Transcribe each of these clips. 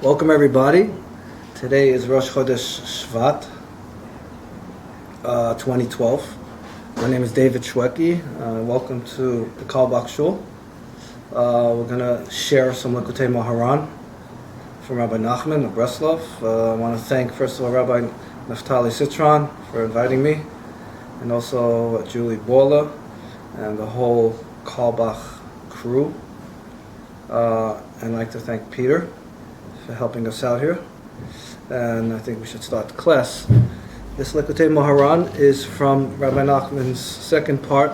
Welcome everybody. Today is Rosh Chodesh Shvat 2012. My name is David Shweki. Welcome to the Kalbach Shul. We're going to share some Likutei Moharan from Rabbi Nachman of Breslov. I want to thank first of all Rabbi Naftali Citron for inviting me, and also Julie Borla and the whole Kalbach crew. And I'd like to thank Peter for helping us out here. And I think we should start the class. This Likutei Moharan is from Rabbi Nachman's second part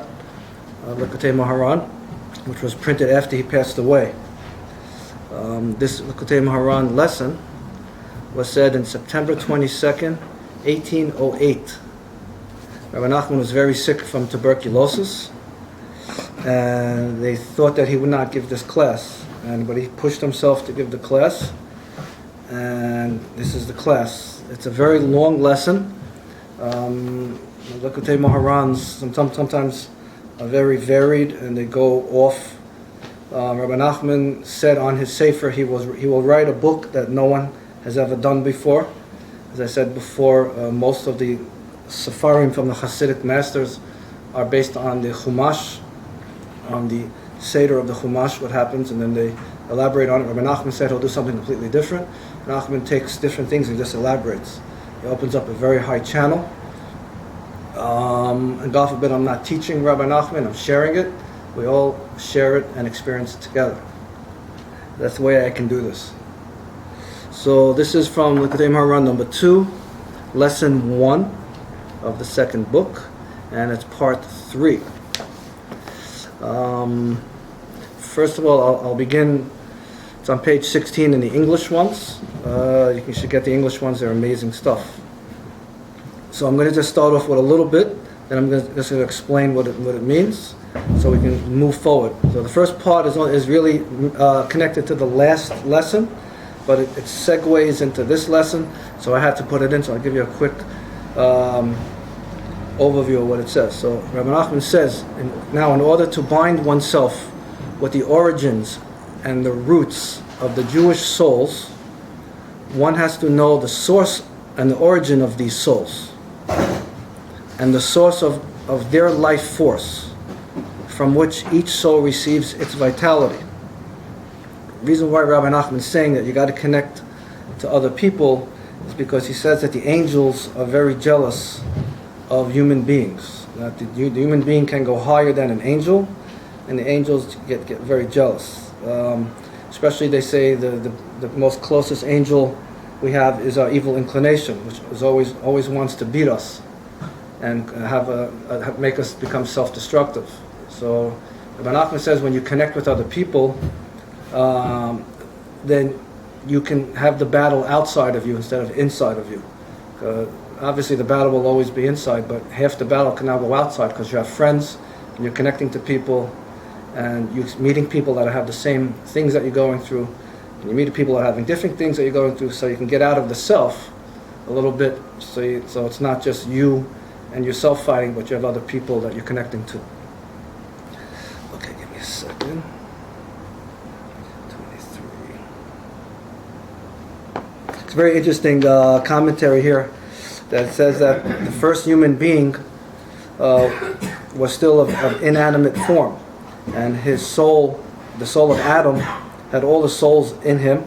of Likutei Moharan, which was printed after he passed away. This Likutei Moharan lesson was said in September 22nd, 1808. Rabbi Nachman was very sick from tuberculosis, and they thought that he would not give this class. But he pushed himself to give the class, and this is the class. It's a very long lesson. Likutei Moharans sometimes are very varied, and they go off. Rabbi Nachman said on his sefer he will write a book that no one has ever done before. As I said before, most of the Sefarim from the Hasidic masters are based on the Chumash, on the Seder of the Chumash, what happens, and then they elaborate on it. Rabbi Nachman said he'll do something completely different. Nachman takes different things and just elaborates. He opens up a very high channel. And God forbid I'm not teaching Rabbi Nachman, I'm sharing it. We all share it and experience it together. That's the way I can do this. So this is from Likutei Moharan number 2, lesson 1 of the second book, and it's part 3. First of all, I'll begin. It's on page 16 in the English ones. You should get the English ones, they're amazing stuff. So I'm going to just start off with a little bit, then I'm just going to explain what it means, so we can move forward. So the first part is really connected to the last lesson, but it segues into this lesson, so I had to put it in, so I'll give you a quick overview of what it says. So Rabbi Nachman says, now in order to bind oneself with the origins and the roots of the Jewish souls, one has to know the source and the origin of these souls, and the source of their life force, from which each soul receives its vitality. The reason why Rabbi Nachman is saying that you got to connect to other people is because he says that the angels are very jealous of human beings. That the human being can go higher than an angel, and the angels get very jealous. Especially they say the most closest angel we have is our evil inclination, which is always wants to beat us and make us become self-destructive. So Rabbi Nachman says when you connect with other people, then you can have the battle outside of you instead of inside of you. Obviously the battle will always be inside, but half the battle can now go outside because you have friends and you're connecting to people, and you're meeting people that have the same things that you're going through, and you meet people that are having different things that you're going through, so you can get out of the self a little bit, so it's not just you and yourself fighting, but you have other people that you're connecting to. Okay, give me a second. 23. It's a very interesting commentary here that says that the first human being was still of inanimate form, and his soul, the soul of Adam, had all the souls in him.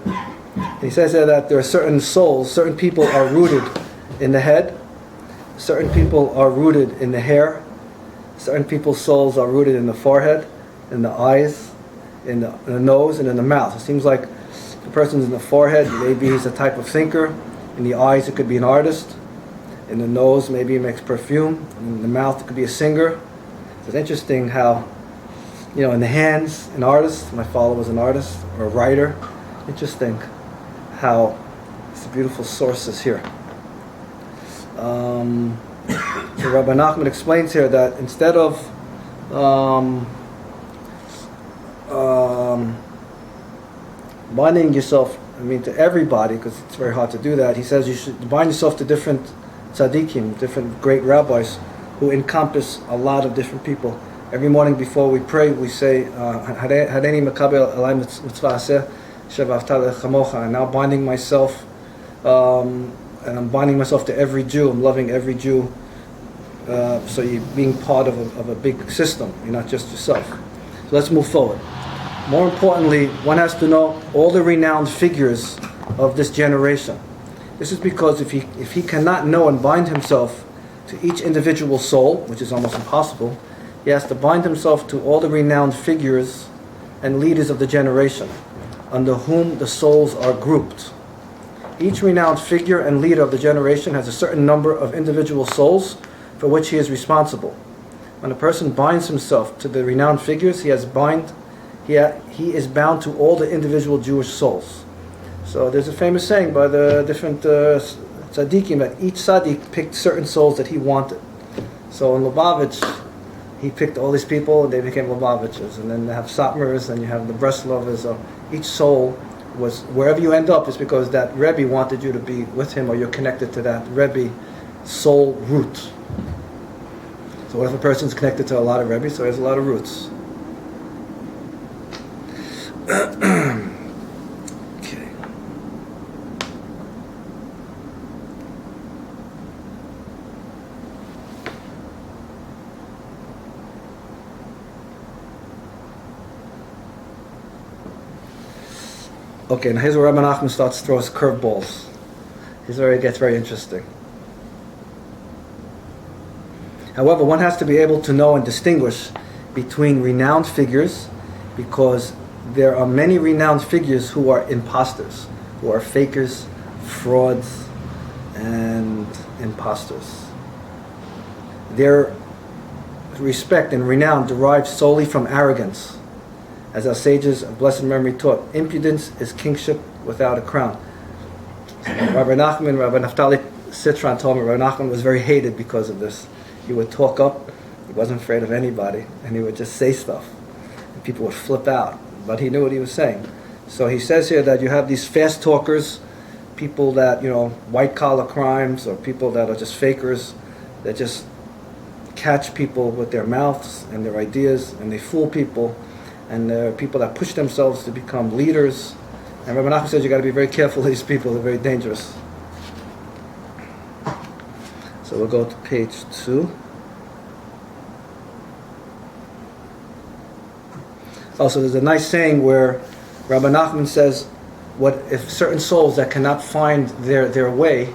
He says there that there are certain souls, certain people are rooted in the head, certain people are rooted in the hair, certain people's souls are rooted in the forehead, in the eyes, in the nose, and in the mouth. It seems like the person's in the forehead, maybe he's a type of thinker. In the eyes, it could be an artist. In the nose, maybe he makes perfume. In the mouth, it could be a singer. It's interesting how, in the hands, an artist. My father was an artist or a writer. Interesting how it's beautiful sources here. So Rabbi Nachman explains here that instead of binding yourself, to everybody, because it's very hard to do that, he says you should bind yourself to different tzaddikim, different great rabbis who encompass a lot of different people. Every morning before we pray, we say, Hadeni Makabel Alai Mitzvah Aseh, I'm now binding myself, and I'm binding myself to every Jew. I'm loving every Jew. So you're being part of a big system. You're not just yourself. So let's move forward. More importantly, one has to know all the renowned figures of this generation. This is because if he cannot know and bind himself to each individual soul, which is almost impossible, he has to bind himself to all the renowned figures and leaders of the generation, under whom the souls are grouped. Each renowned figure and leader of the generation has a certain number of individual souls for which he is responsible. When a person binds himself to the renowned figures, he is bound to all the individual Jewish souls. So there's a famous saying by the different tzaddikim that each tzaddik picked certain souls that he wanted. So in Lubavitch, he picked all these people and they became Lubavitchers. And then they have Satmars and you have the Breslovers. So each soul was, wherever you end up, is because that Rebbe wanted you to be with him or you're connected to that Rebbe soul root. So what if a person's connected to a lot of Rebbes? So he has a lot of roots. Okay. Okay, now here's where Rabbi Nachman starts to throw his curveballs. Here's where it gets very interesting. However, one has to be able to know and distinguish between renowned figures, because there are many renowned figures who are imposters, who are fakers, frauds, and imposters. Their respect and renown derives solely from arrogance. As our sages of blessed memory taught, impudence is kingship without a crown. Rabbi Naftali Sitran told me Rabbi Nachman was very hated because of this. He would talk up, he wasn't afraid of anybody, and he would just say stuff. And people would flip out, but he knew what he was saying. So he says here that you have these fast talkers, people that, white collar crimes, or people that are just fakers, that just catch people with their mouths and their ideas, and they fool people. And there are people that push themselves to become leaders. And Rabbi Nachman says you got to be very careful of these people. They're very dangerous. So we'll go to page 2. Also, there's a nice saying where Rabbi Nachman says, "What if certain souls that cannot find their way,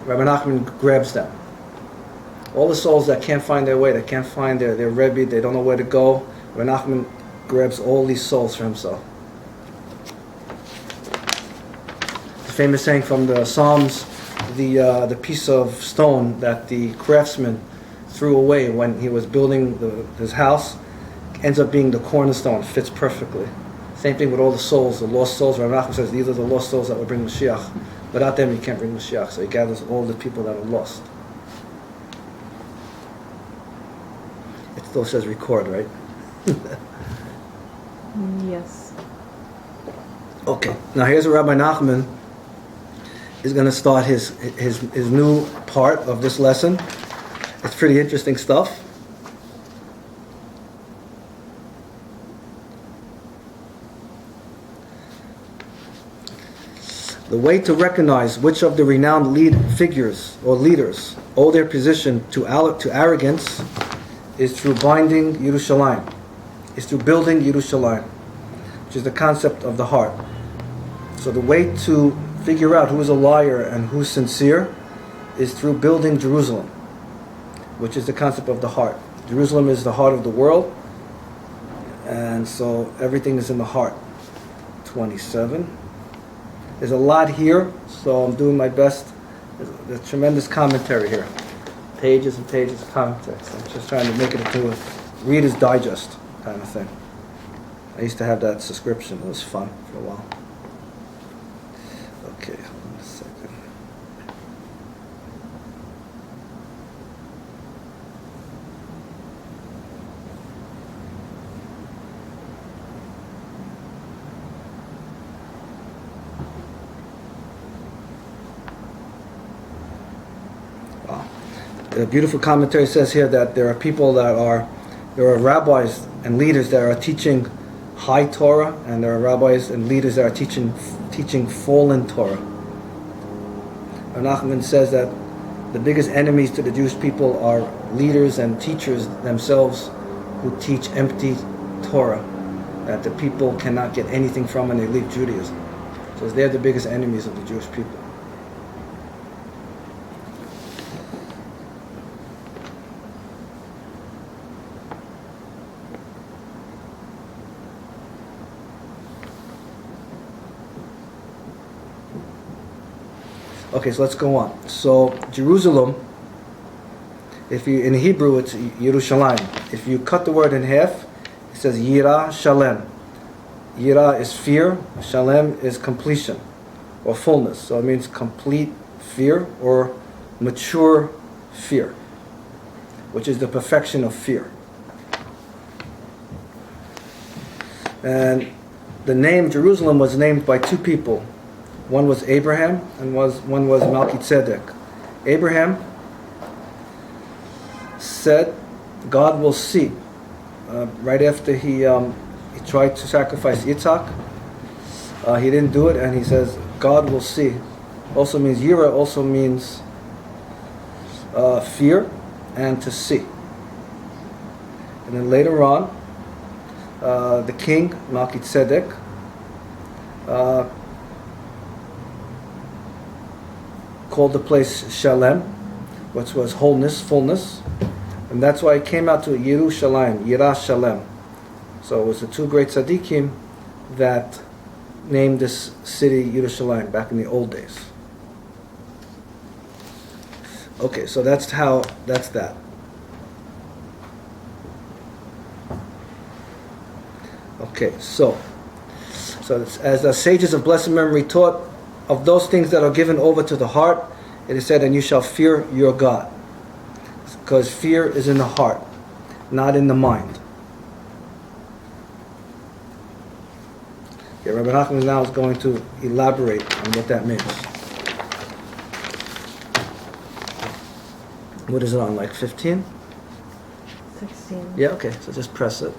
Rabbi Nachman grabs them. All the souls that can't find their way, that can't find their Rebbe, they don't know where to go, Rabbi Nachman grabs all these souls for himself." The famous saying from the Psalms, the piece of stone that the craftsman threw away when he was building his house ends up being the cornerstone, fits perfectly. Same thing with all the souls, the lost souls. Rabbi Nachman says these are the lost souls that will bring Mashiach. Without them you can't bring Mashiach. So he gathers all the people that are lost. It still says record, right? Yes. Okay, now here's where Rabbi Nachman is going to start his new part of this lesson. It's pretty interesting stuff. The way to recognize which of the renowned figures or leaders owe their position to arrogance is through binding Yerushalayim. Is through building Yerushalayim, which is the concept of the heart. So the way to figure out who is a liar and who's sincere is through building Jerusalem, which is the concept of the heart. Jerusalem is the heart of the world, and so everything is in the heart. 27. There's a lot here, so I'm doing my best. There's a tremendous commentary here. Pages and pages of commentary. So I'm just trying to make it into a Reader's Digest kind of thing. I used to have that subscription. It was fun for a while. Okay, hold on a second. Wow. The beautiful commentary says here that there are rabbis and leaders that are teaching high Torah, and there are rabbis and leaders that are teaching fallen Torah. Nachman says that the biggest enemies to the Jewish people are leaders and teachers themselves who teach empty Torah that the people cannot get anything from and they leave Judaism. So they're the biggest enemies of the Jewish people. Okay, so let's go on. So Jerusalem, if you in Hebrew it's Yerushalayim. If you cut the word in half, it says Yira Shalem. Yira is fear, Shalem is completion or fullness. So it means complete fear or mature fear, which is the perfection of fear. And the name Jerusalem was named by two people. One was Abraham and one was Melchizedek. Abraham said, God will see. Right after he tried to sacrifice Yitzhak, he didn't do it, and he says, God will see. Also means Yira, also means fear and to see. And then later on, the king, Melchizedek, called the place Shalem, which was wholeness, fullness. And that's why it came out to Yerushalayim, Yira Shalem. So it was the two great tzaddikim that named this city Yerushalayim back in the old days. Okay, so that's that. Okay, so it's, as the sages of blessed memory taught, of those things that are given over to the heart, it is said, and you shall fear your God. Because fear is in the heart, not in the mind. Yeah, Rabbi Nachman now is going to elaborate on what that means. What is it on, like 15? 16. Yeah, okay, so just press it.